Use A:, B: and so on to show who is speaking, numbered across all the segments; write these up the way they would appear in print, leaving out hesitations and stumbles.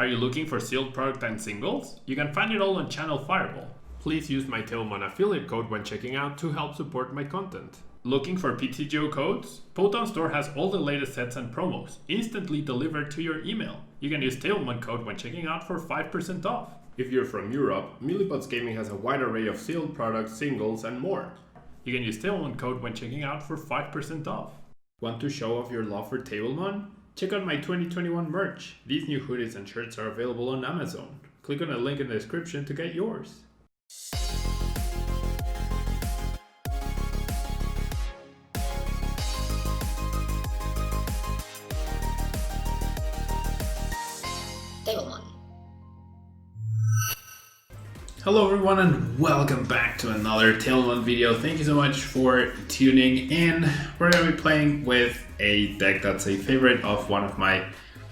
A: Are you looking for sealed product and singles? You can find it all on Channel Fireball. Please use my Tailmon affiliate code when checking out to help support my content. Looking for PTGO codes? Potown Store has all the latest sets and promos, instantly delivered to your email. You can use Tailmon code when checking out for 5% off. If you're from Europe, Millipots Gaming has a wide array of sealed products, singles, and more. You can use Tailmon code when checking out for 5% off. Want to show off your love for Tailmon? Check out my 2021 merch. These new hoodies and shirts are available on Amazon. Click on the link in the description to get yours. Hello everyone and welcome back to another Tailmon video. Thank you so much for tuning in. We're going to be playing with a deck that's a favorite of one of my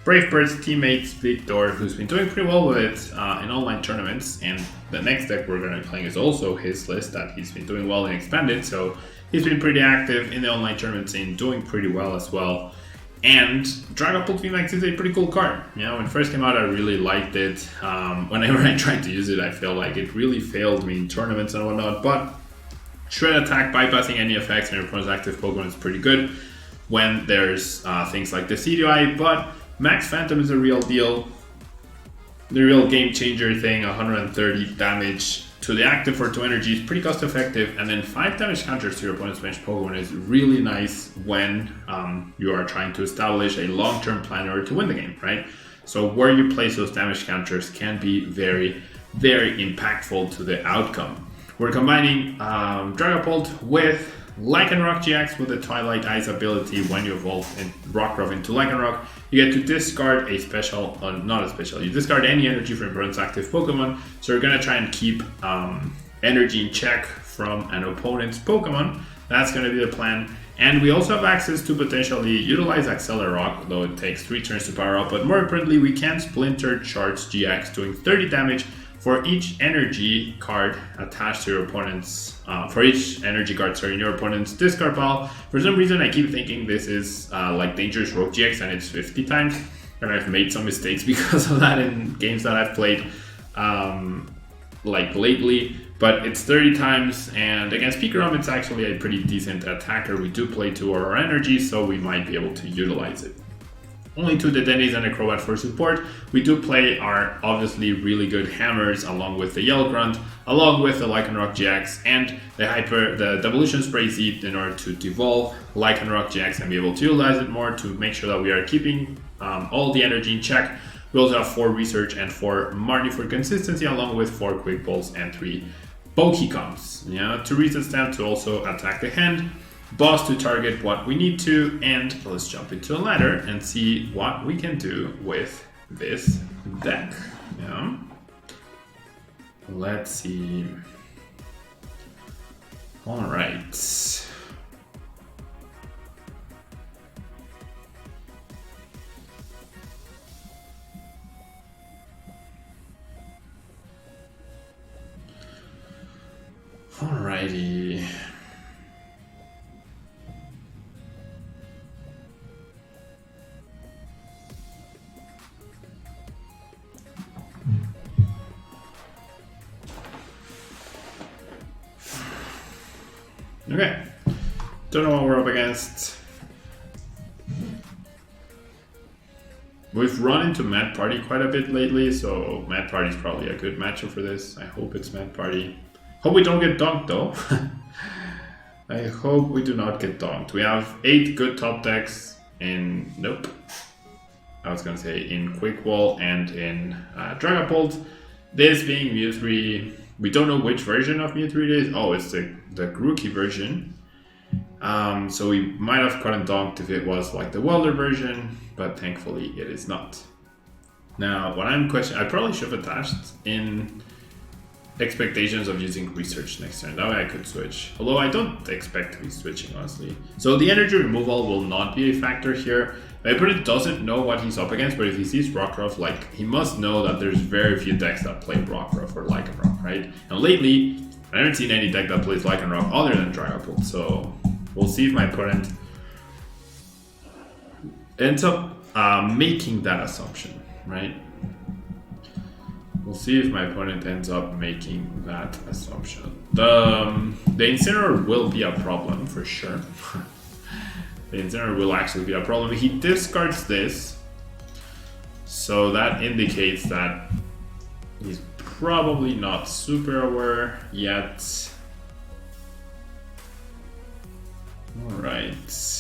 A: Brave Birds teammates, Victor, who's been doing pretty well with it in online tournaments. And the next deck we're going to be playing is also his list that he's been doing well in Expanded. So he's been pretty active in the online tournaments and doing pretty well as well. And Dragapult VMAX is a pretty cool card. You know, when it first came out, I really liked it. Whenever I tried to use it, I felt like it really failed me in tournaments and whatnot. But shred attack, bypassing any effects on your opponent's active Pokemon is pretty good when there's things like the CDI. But Max Phantom is a real deal. The real game changer thing, 130 damage to the active for 2 energy is pretty cost effective, and then 5 damage counters to your opponent's bench Pokemon is really nice when you are trying to establish a long-term plan in order to win the game, right? So where you place those damage counters can be very, very impactful to the outcome. We're combining Dragapult with Lycanroc-GX with the Twilight Eyes ability. When you evolve Rockruff into Lycanroc, you get to discard a special, not a special, you discard any energy from your opponent's active Pokemon. So you're going to try and keep energy in check from an opponent's Pokemon. That's going to be the plan. And we also have access to potentially utilize Accelerock, though it takes 3 turns to power up. But more importantly, we can Splinter Charge GX, doing 30 damage for each energy card attached to your opponent's, in your opponent's discard pile. For some reason, I keep thinking this is like Dangerous Rogue GX and it's 50 times. And I've made some mistakes because of that in games that I've played like lately. But it's 30 times, and against Pikarom, it's actually a pretty decent attacker. We do play 2 Aurora Energy, so we might be able to utilize it. Only 2 Dedennes and a Crobat for support. We do play our obviously really good hammers along with the Yell Grunt, along with the Lycanroc-GX and the Devolution Spray Z in order to devolve Lycanroc-GX and be able to utilize it more to make sure that we are keeping all the energy in check. We also have 4 Research and 4 Marnie for consistency, along with 4 Quick Balls and 3 Pokecoms. Yeah, to Reset Stamp to also attack the hand. Boss to target what we need to, and let's jump into a ladder and see what we can do with this deck. Yeah. Let's see. All right. Alrighty. Okay, don't know what we're up against. We've run into Mad Party quite a bit lately, so Mad Party is probably a good matchup for this. I hope it's Mad Party. Hope we don't get donked though. I hope we do not get donked. We have 8 good top decks in, nope. I was gonna say in Quick Wall and in Dragapult. This being Mewtwo. We don't know which version of Mewtwo it is. Oh, it's the Grookey version. So we might have gotten donked if it was like the Welder version, but thankfully it is not. Now, what I'm questioning, I probably should have attached in expectations of using Research next turn. That way I could switch. Although I don't expect to be switching, honestly. So the energy removal will not be a factor here. My opponent doesn't know what he's up against, but if he sees Rockruff, like, he must know that there's very few decks that play Rockruff or Lycanroc, right? And lately, I haven't seen any deck that plays Lycanroc other than Dragapult, so we'll see if my opponent ends up making that assumption, right? We'll see if my opponent ends up making that assumption. The Incineroar will be a problem for sure. The Incineroar will actually be a problem. He discards this, so that indicates that he's probably not super aware yet. Alright.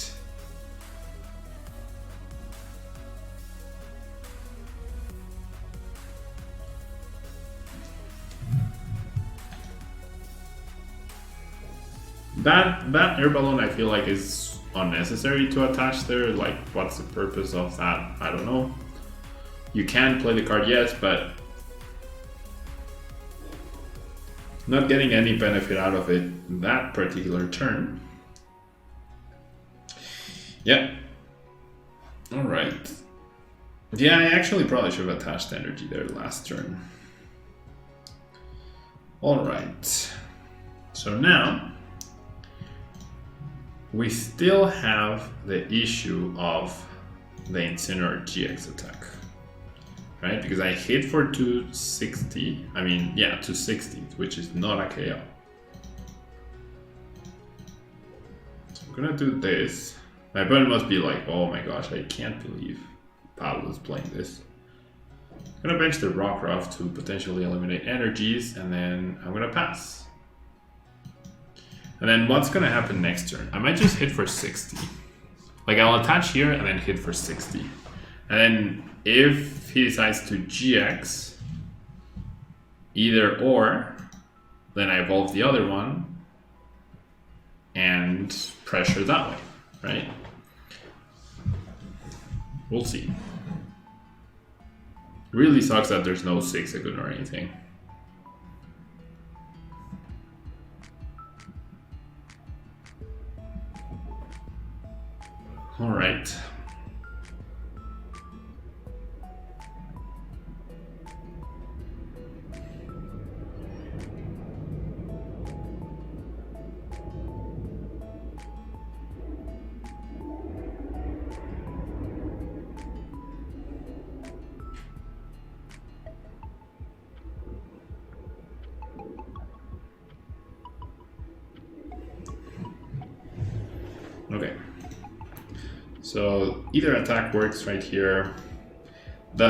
A: That air balloon I feel like is unnecessary to attach there. Like, what's the purpose of that? I don't know. You can play the card, yes, but not getting any benefit out of it that particular turn. Yep. Alright. Yeah, I actually probably should have attached energy there last turn. Alright. So now we still have the issue of the Incineroar GX attack, right? Because I hit for 260, I mean, yeah, 260, which is not a KO. So I'm gonna do this. My opponent must be like, oh my gosh, I can't believe Pablo's playing this. I'm gonna bench the Rockruff to potentially eliminate energies, and then I'm gonna pass. And then what's gonna happen next turn? I might just hit for 60. Like, I'll attach here and then hit for 60. And then if he decides to GX either or, then I evolve the other one and pressure that way, right? We'll see. Really sucks that there's no 6-Agun or anything. All right. Okay. So either attack works right here. We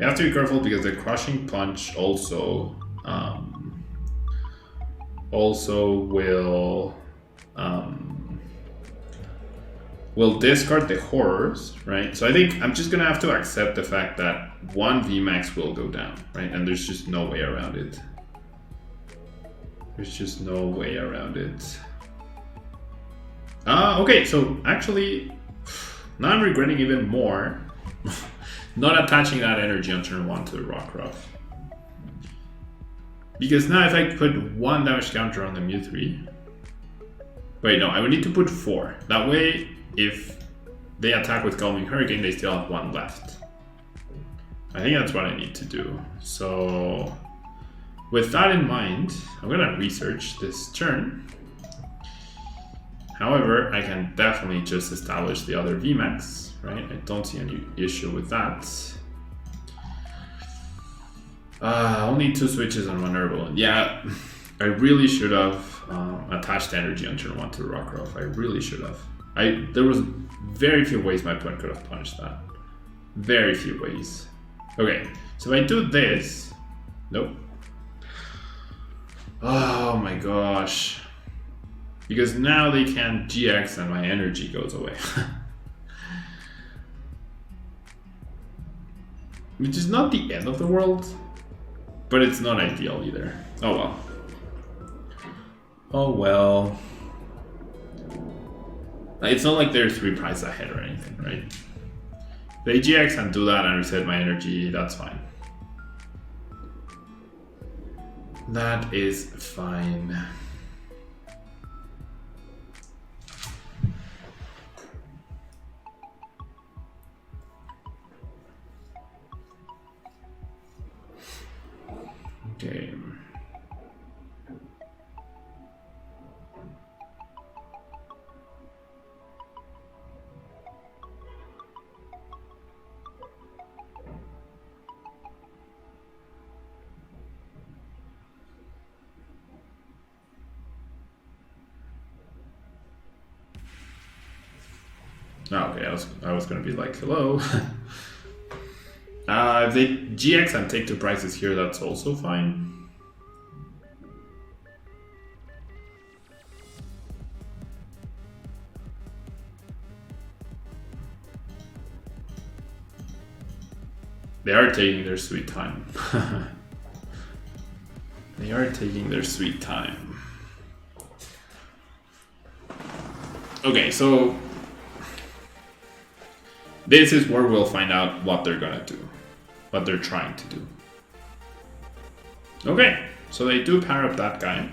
A: have to be careful because the Crushing Punch also will discard the horrors, right? So I think I'm just gonna have to accept the fact that one VMAX will go down, right? And there's just no way around it. There's just no way around it. Okay, so actually, now I'm regretting even more not attaching that energy on turn 1 to the Rockruff. Because now if I put 1 damage counter on the Mew3... Wait, no, I would need to put 4. That way, if they attack with Calming Hurricane, they still have 1 left. I think that's what I need to do. So, with that in mind, I'm gonna research this turn. However, I can definitely just establish the other VMAX, right? I don't see any issue with that. Only 2 switches and 1 herbal. Yeah, I really should have attached energy on turn 1 to the Rockruff. I really should have. There was very few ways my opponent could have punished that. Very few ways. Okay, so if I do this, nope. Oh my gosh. Because now they can't GX and my energy goes away. Which is not the end of the world, but it's not ideal either. Oh well. Oh well. It's not like they're 3 prizes ahead or anything, right? They GX and do that and reset my energy, that's fine. That is fine. Okay. Oh, okay, I was gonna be like, hello. If they GX and take 2 prizes here, that's also fine. They are taking their sweet time. They are taking their sweet time. Okay, so this is where we'll find out what they're gonna do, what they're trying to do. Okay, so they do pair up that guy.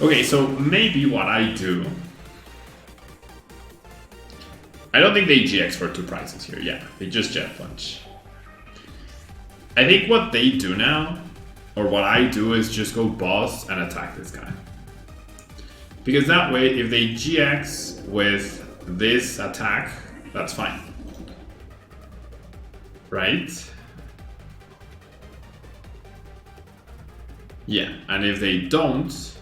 A: Okay, so maybe what I do... I don't think they GX for 2 prizes here, yeah, they just Jet Punch. I think what they do now, or what I do, is just go boss and attack this guy. Because that way, if they GX with this attack, that's fine. Right? Yeah, and if they don't,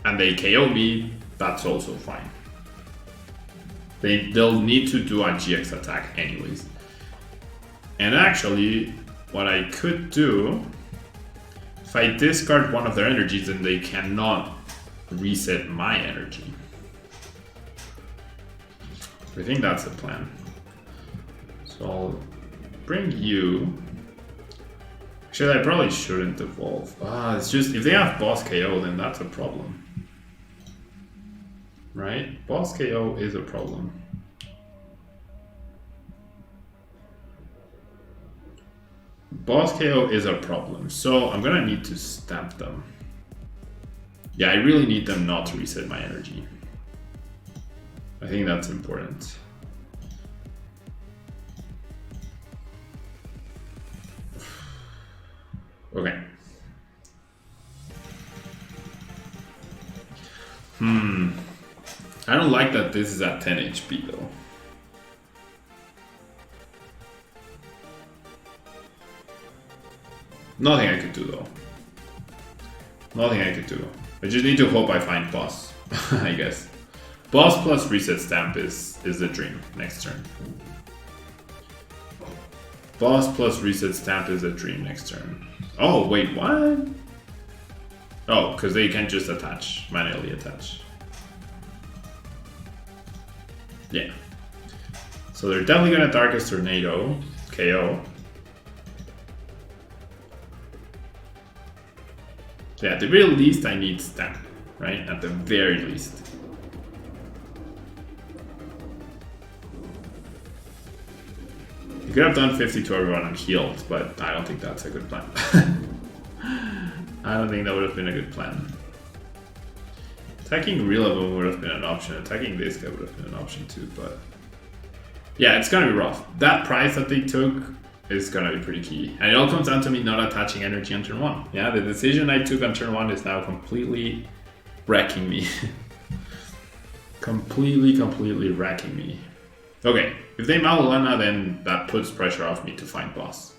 A: and they KO me, that's also fine. They'll need to do a GX attack anyways. And actually, what I could do, if I discard one of their energies, then they cannot reset my energy. I think that's the plan. So I'll bring you. Actually, I probably shouldn't evolve. It's just, if they have boss KO, then that's a problem. Right? Boss KO is a problem. Boss KO is a problem, so I'm gonna need to stamp them. Yeah, I really need them not to reset my energy. I think that's important. Okay. I don't like that this is at 10 HP though. Nothing I could do though. Nothing I could do. I just need to hope I find boss, I guess. Boss plus reset stamp is the dream next turn. Boss plus reset stamp is a dream next turn. Oh, wait, what? Oh, because they can just attach, manually attach. Yeah. So they're definitely gonna Darkest Tornado, KO. Yeah, at the very least I need stamp, right? At the very least. You could have done 50 to everyone and healed, but I don't think that's a good plan. I don't think that would have been a good plan. Attacking Rillaboom would have been an option. Attacking this guy would have been an option too, but... yeah, it's gonna be rough. That prize that they took is gonna be pretty key. And it all comes down to me not attaching energy on turn 1. Yeah, the decision I took on turn 1 is now completely wrecking me. completely wrecking me. Okay, if they Malolana, then that puts pressure off me to find boss.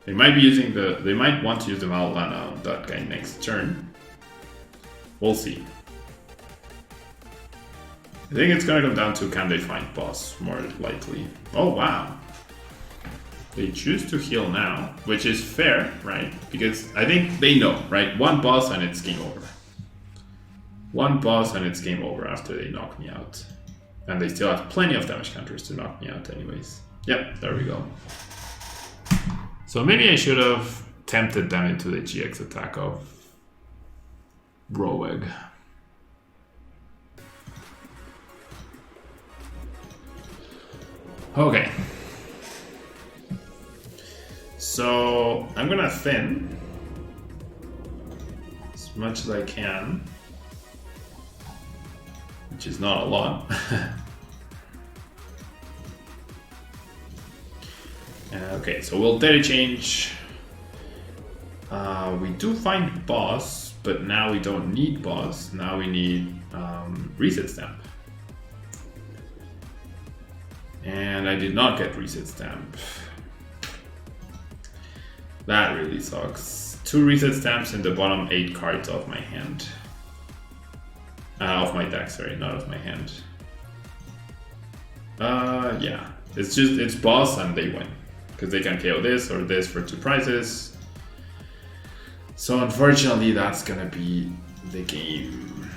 A: They might be using they might want to use the Malolana on that guy next turn. We'll see. I think it's gonna come down to can they find boss, more likely. Oh wow. They choose to heal now, which is fair, right? Because I think they know, right? One boss and it's game over. One boss and it's game over after they knock me out. And they still have plenty of damage counters to knock me out anyways. Yep, there we go. So maybe I should have tempted them into the GX attack of Roeg. Okay. So I'm gonna thin as much as I can, which is not a lot. Okay, so we'll data change. We do find boss, but now we don't need boss. Now we need reset stamp. And I did not get reset stamp. That really sucks. 2 reset stamps in the bottom 8 cards of my hand. Of my deck, sorry, not of my hand. Yeah. It's boss and they win. Because they can KO this or this for 2 prizes. So unfortunately that's gonna be the game.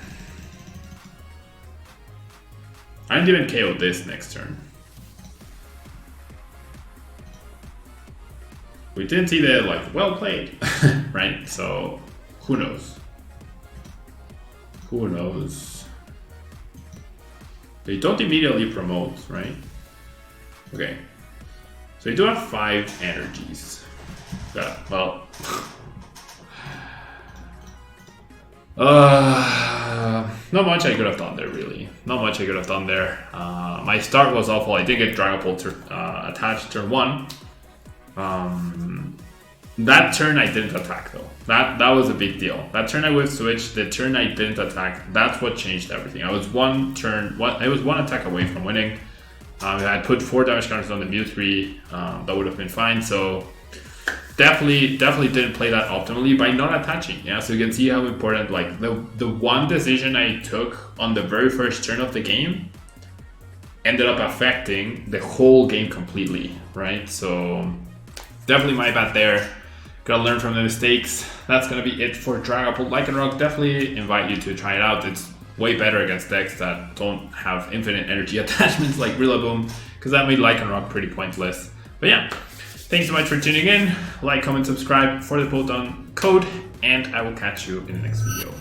A: I didn't even KO this next turn. We didn't see the like, well played, right? So who knows? Who knows? They don't immediately promote, right? Okay. So you do have 5 energies. Yeah, well. Not much I could have done there, really. Not much I could have done there. My start was awful. I did get Dragapult attached turn 1. That turn I didn't attack though. That was a big deal. That turn I would switch. The turn I didn't attack. That's what changed everything. I was one attack away from winning. I had put 4 damage counters on the Mew 3. That would have been fine. So definitely didn't play that optimally by not attaching. Yeah, so you can see how important like the one decision I took on the very first turn of the game ended up affecting the whole game completely, right? So definitely my bad there. Gotta learn from the mistakes. That's gonna be it for Dragapult Lycanroc. Definitely invite you to try it out. It's way better against decks that don't have infinite energy attachments like Rillaboom, because that made Lycanroc pretty pointless. But yeah, thanks so much for tuning in. Like, comment, subscribe for the vote on code, and I will catch you in the next video.